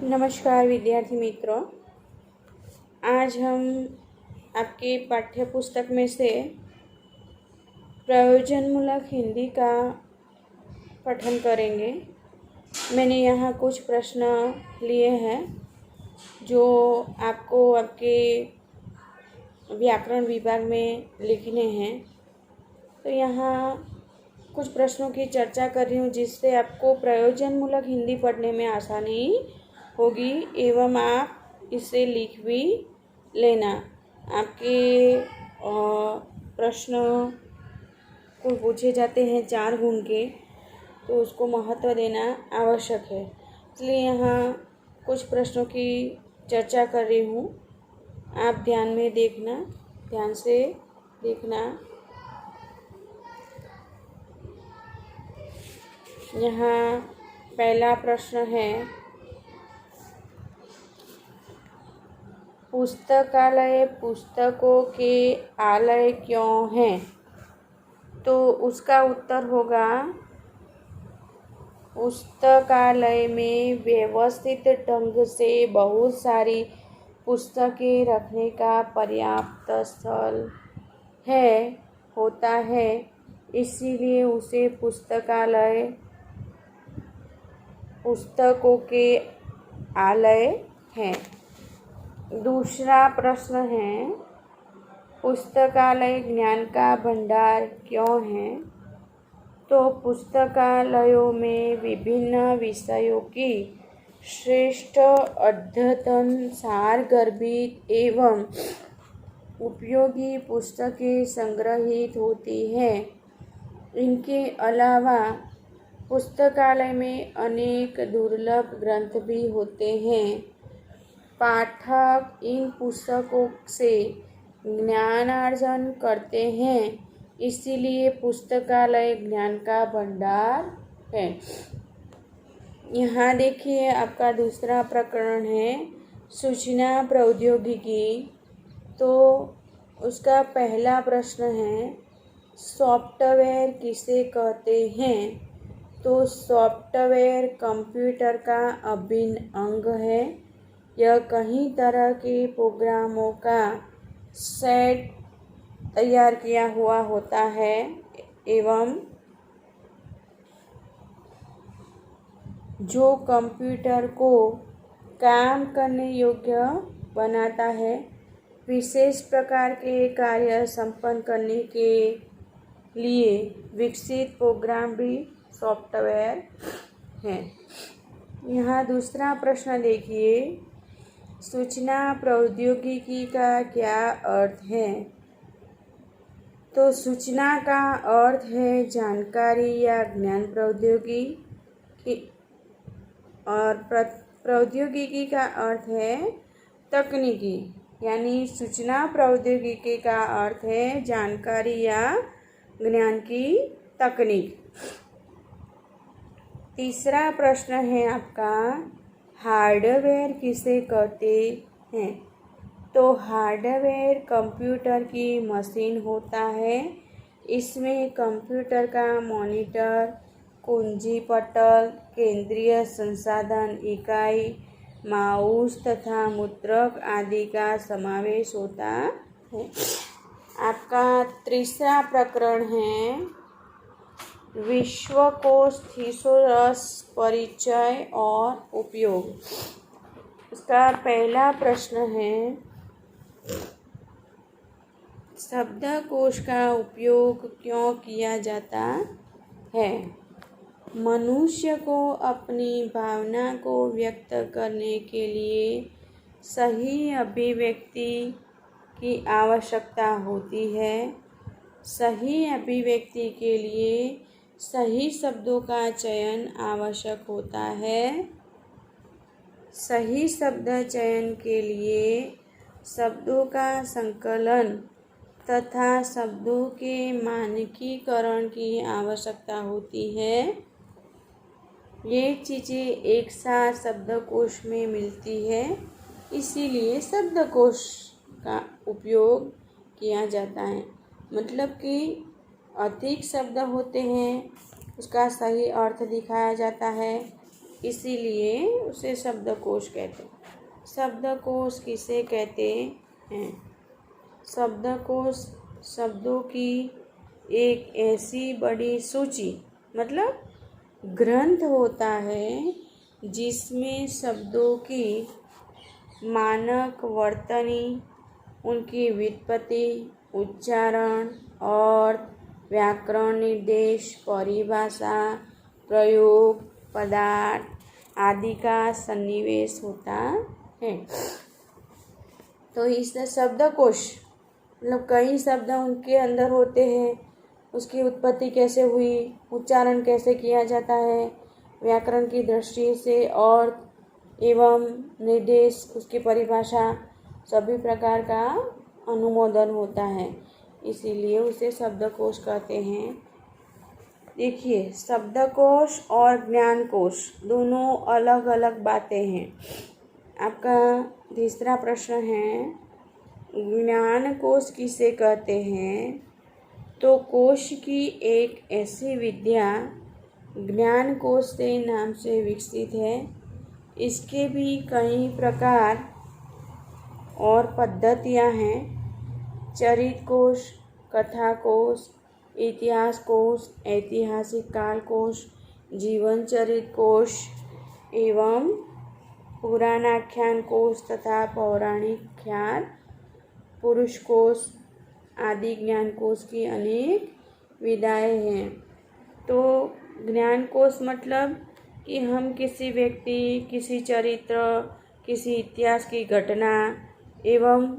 नमस्कार विद्यार्थी मित्रों। आज हम आपकी पाठ्य पुस्तक में से प्रयोजनमूलक हिंदी का पठन करेंगे। मैंने यहाँ कुछ प्रश्न लिए हैं जो आपको आपके व्याकरण विभाग में लिखने हैं। तो यहाँ कुछ प्रश्नों की चर्चा कर रही हूँ जिससे आपको प्रयोजनमूलक हिंदी पढ़ने में आसानी होगी एवं आप इसे लिख भी लेना। आपके प्रश्न को पूछे जाते हैं 4 गुण के, तो उसको महत्व देना आवश्यक है। इसलिए यहाँ कुछ प्रश्नों की चर्चा कर रही हूँ, आप ध्यान से देखना। यहाँ पहला प्रश्न है, पुस्तकालय पुस्तकों के आलय क्यों हैं? तो उसका उत्तर होगा, पुस्तकालय में व्यवस्थित ढंग से बहुत सारी पुस्तकें रखने का पर्याप्त स्थल होता है, इसीलिए उसे पुस्तकालय पुस्तकों के आलय है। दूसरा प्रश्न है, पुस्तकालय ज्ञान का भंडार क्यों है? तो पुस्तकालयों में विभिन्न विषयों की श्रेष्ठ अद्यतन सारगर्भित एवं उपयोगी पुस्तकें संग्रहित होती हैं। इनके अलावा पुस्तकालय में अनेक दुर्लभ ग्रंथ भी होते हैं। पाठक इन पुस्तकों से ज्ञानार्जन करते हैं, इसीलिए पुस्तकालय ज्ञान का भंडार है। यहाँ देखिए, आपका दूसरा प्रकरण है सूचना प्रौद्योगिकी। तो उसका पहला प्रश्न है, सॉफ्टवेयर किसे कहते हैं? तो सॉफ्टवेयर कंप्यूटर का अभिन्न अंग है। यह कई तरह के प्रोग्रामों का सेट तैयार किया हुआ होता है एवं जो कंप्यूटर को काम करने योग्य बनाता है। विशेष प्रकार के कार्य संपन्न करने के लिए विकसित प्रोग्राम भी सॉफ्टवेयर हैं। यहाँ दूसरा प्रश्न देखिए, सूचना प्रौद्योगिकी का क्या अर्थ है? तो सूचना का अर्थ है जानकारी या ज्ञान प्रौद्योगिकी, और प्रौद्योगिकी का अर्थ है तकनीकी। यानी सूचना प्रौद्योगिकी का अर्थ है जानकारी या ज्ञान की तकनीक। तीसरा प्रश्न है आपका, हार्डवेयर किसे कहते हैं? तो हार्डवेयर कंप्यूटर की मशीन होता है। इसमें कंप्यूटर का मॉनिटर, कुंजी पटल, केंद्रीय संसाधन इकाई, माउस तथा मुद्रक आदि का समावेश होता है। आपका तीसरा प्रकरण है विश्वकोश थिसॉरस परिचय और उपयोग। इसका पहला प्रश्न है, शब्दकोश का उपयोग क्यों किया जाता है? मनुष्य को अपनी भावना को व्यक्त करने के लिए सही अभिव्यक्ति की आवश्यकता होती है। सही अभिव्यक्ति के लिए सही शब्दों का चयन आवश्यक होता है। सही शब्द चयन के लिए शब्दों का संकलन तथा शब्दों के मानकीकरण की आवश्यकता होती है। ये चीज़ें एक साथ शब्दकोश में मिलती है, इसीलिए शब्दकोश का उपयोग किया जाता है। मतलब कि अधिक शब्द होते हैं, उसका सही अर्थ दिखाया जाता है। इसीलिए उसे शब्दकोश कहते हैं। शब्दकोश किसे कहते हैं? शब्दकोश शब्दों की एक ऐसी बड़ी सूची मतलब ग्रंथ होता है जिसमें शब्दों की मानक वर्तनी, उनकी व्युत्पत्ति, उच्चारण, अर्थ, व्याकरण, निर्देश, परिभाषा, प्रयोग, पदार्थ आदि का सन्निवेश होता है। तो इस शब्दकोश मतलब कई शब्द उनके अंदर होते हैं, उसकी उत्पत्ति कैसे हुई, उच्चारण कैसे किया जाता है, व्याकरण की दृष्टि से अर्थ एवं निर्देश, उसकी परिभाषा, सभी प्रकार का अनुमोदन होता है, इसीलिए उसे शब्दकोश कहते हैं। देखिए, शब्दकोश और ज्ञानकोश दोनों अलग अलग बातें हैं। आपका तीसरा प्रश्न है, ज्ञानकोश किसे कहते हैं? तो कोश की एक ऐसी विद्या ज्ञानकोश से नाम से विकसित है। इसके भी कई प्रकार और पद्धतियाँ हैं। चरित कोश, कथा कोश, इतिहास कोश, ऐतिहासिक काल कोश, जीवन चरित कोश एवं पुराणाख्यान कोश तथा पौराणिक ख्याल पुरुष कोश आदि ज्ञान कोश की अनेक विधाएँ हैं। तो ज्ञान कोश मतलब कि हम किसी व्यक्ति, किसी चरित्र, किसी इतिहास की घटना एवं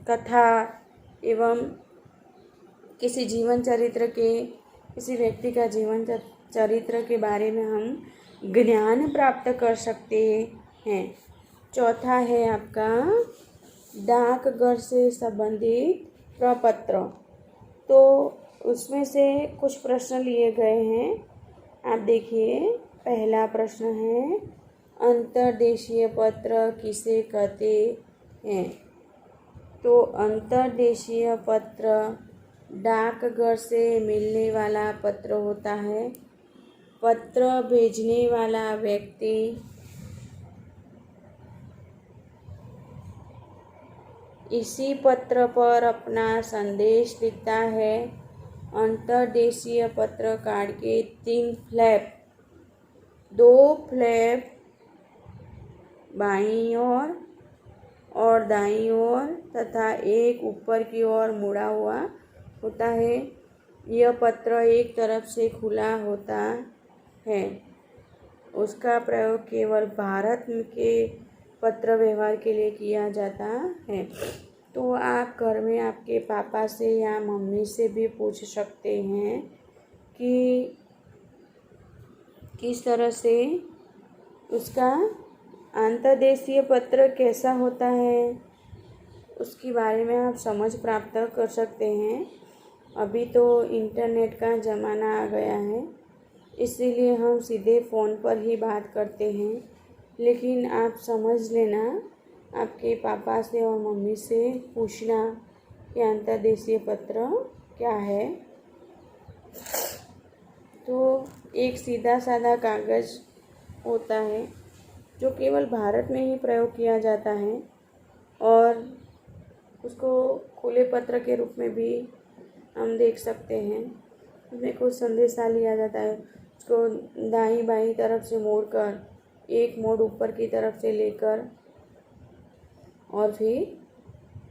कथा एवं किसी जीवन चरित्र के, किसी व्यक्ति का जीवन चरित्र के बारे में हम ज्ञान प्राप्त कर सकते हैं। चौथा है आपका डाकघर से संबंधित प्रपत्र। तो उसमें से कुछ प्रश्न लिए गए हैं, आप देखिए। पहला प्रश्न है, अंतर्देशीय पत्र किसे कहते हैं? तो अंतर्देशीय पत्र डाकघर से मिलने वाला पत्र होता है। पत्र भेजने वाला व्यक्ति इसी पत्र पर अपना संदेश लिखता है। अंतर्देशीय पत्र कार्ड के 3 फ्लैप, 2 फ्लैप बाईं ओर और दाईं ओर तथा एक ऊपर की ओर मुड़ा हुआ होता है। यह पत्र एक तरफ से खुला होता है। उसका प्रयोग केवल भारत के पत्र व्यवहार के लिए किया जाता है। तो आप घर में आपके पापा से या मम्मी से भी पूछ सकते हैं कि किस तरह से उसका अंतर्देशीय पत्र कैसा होता है, उसके बारे में आप समझ प्राप्त कर सकते हैं। अभी तो इंटरनेट का ज़माना आ गया है, इसीलिए हम सीधे फ़ोन पर ही बात करते हैं। लेकिन आप समझ लेना, आपके पापा से और मम्मी से पूछना कि अंतर्देशीय पत्र क्या है। तो एक सीधा साधा कागज़ होता है जो केवल भारत में ही प्रयोग किया जाता है और उसको खुले पत्र के रूप में भी हम देख सकते हैं। उसमें कुछ संदेशा लिया जाता है, उसको दाईं बाईं तरफ से मोड़कर एक मोड़ ऊपर की तरफ से लेकर और फिर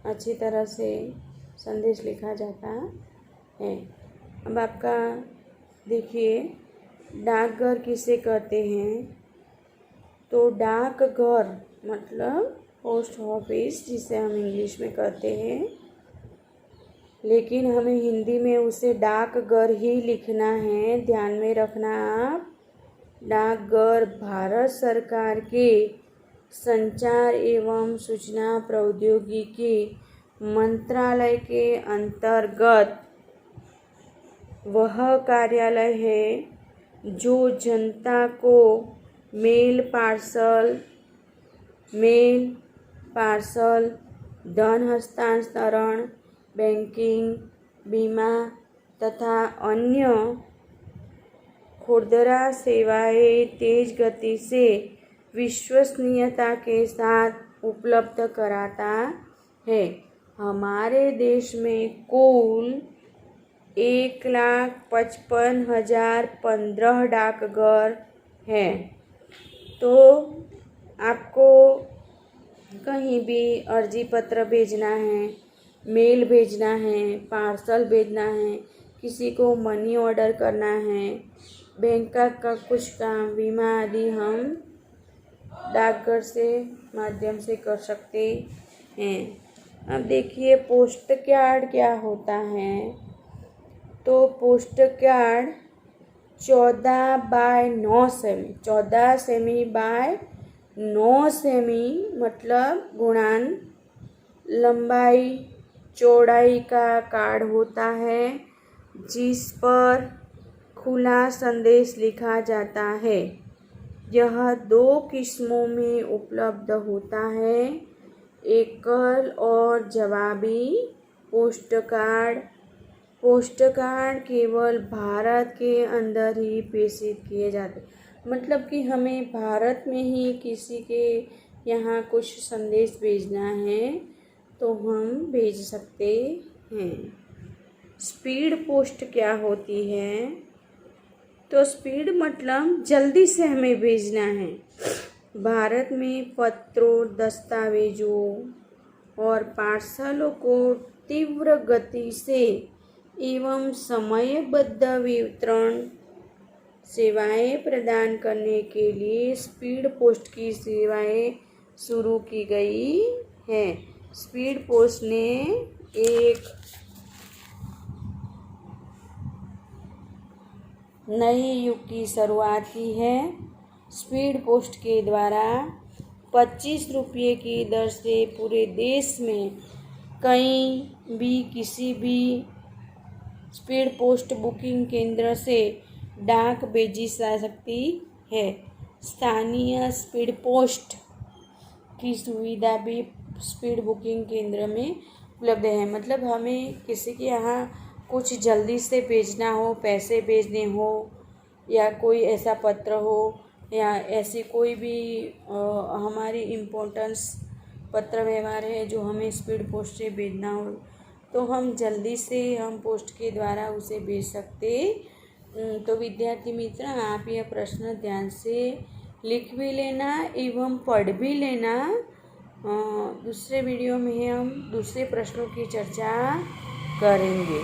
अच्छी तरह से संदेश लिखा जाता है। अब आपका देखिए, डाकघर किसे कहते हैं? तो डाकघर मतलब पोस्ट ऑफिस, जिसे हम इंग्लिश में कहते हैं, लेकिन हमें हिंदी में उसे डाकघर ही लिखना है। ध्यान में रखना आप, डाकघर भारत सरकार के संचार एवं सूचना प्रौद्योगिकी मंत्रालय के अंतर्गत वह कार्यालय है जो जनता को मेल, पार्सल, धन हस्तांतरण, बैंकिंग, बीमा तथा अन्य खुदरा सेवाएं तेज गति से विश्वसनीयता के साथ उपलब्ध कराता है। हमारे देश में कुल 1,55,015 डाकघर हैं। तो आपको कहीं भी अर्जी पत्र भेजना है, मेल भेजना है, पार्सल भेजना है, किसी को मनी ऑर्डर करना है, बैंक का कुछ काम, बीमा आदि हम डाकघर से माध्यम से कर सकते हैं। अब देखिए पोस्ट कार्ड क्या होता है। तो postcard 14/9 cm, 14 cm by 9 cm मतलब गुणान लंबाई चौड़ाई का कार्ड होता है, जिस पर खुला संदेश लिखा जाता है। यह 2 किस्मों में उपलब्ध होता है, एकल और जवाबी पोस्ट कार्ड। पोस्ट कार्ड केवल भारत के अंदर ही प्रेषित किए जाते, मतलब कि हमें भारत में ही किसी के यहाँ कुछ संदेश भेजना है तो हम भेज सकते हैं। स्पीड पोस्ट क्या होती है? तो स्पीड मतलब जल्दी से हमें भेजना है। भारत में पत्रों, दस्तावेजों और पार्सलों को तीव्र गति से एवं समयबद्ध वितरण सेवाएं प्रदान करने के लिए स्पीड पोस्ट की सेवाएं शुरू की गई है। स्पीड पोस्ट ने एक नई युग की शुरुआत की है। स्पीड पोस्ट के द्वारा 25 रुपये की दर से पूरे देश में कहीं भी किसी भी स्पीड पोस्ट बुकिंग केंद्र से डाक भेजी जा सकती है। स्थानीय स्पीड पोस्ट की सुविधा भी स्पीड बुकिंग केंद्र में उपलब्ध है। मतलब हमें किसी के यहाँ कुछ जल्दी से भेजना हो, पैसे भेजने हो या कोई ऐसा पत्र हो या ऐसी कोई भी हमारी इम्पोर्टेंस पत्र व्यवहार है जो हमें स्पीड पोस्ट से भेजना हो, तो हम जल्दी से हम पोस्ट के द्वारा उसे भेज सकते। तो विद्यार्थी मित्र, आप यह प्रश्न ध्यान से लिख भी लेना एवं पढ़ भी लेना। दूसरे वीडियो में हम दूसरे प्रश्नों की चर्चा करेंगे।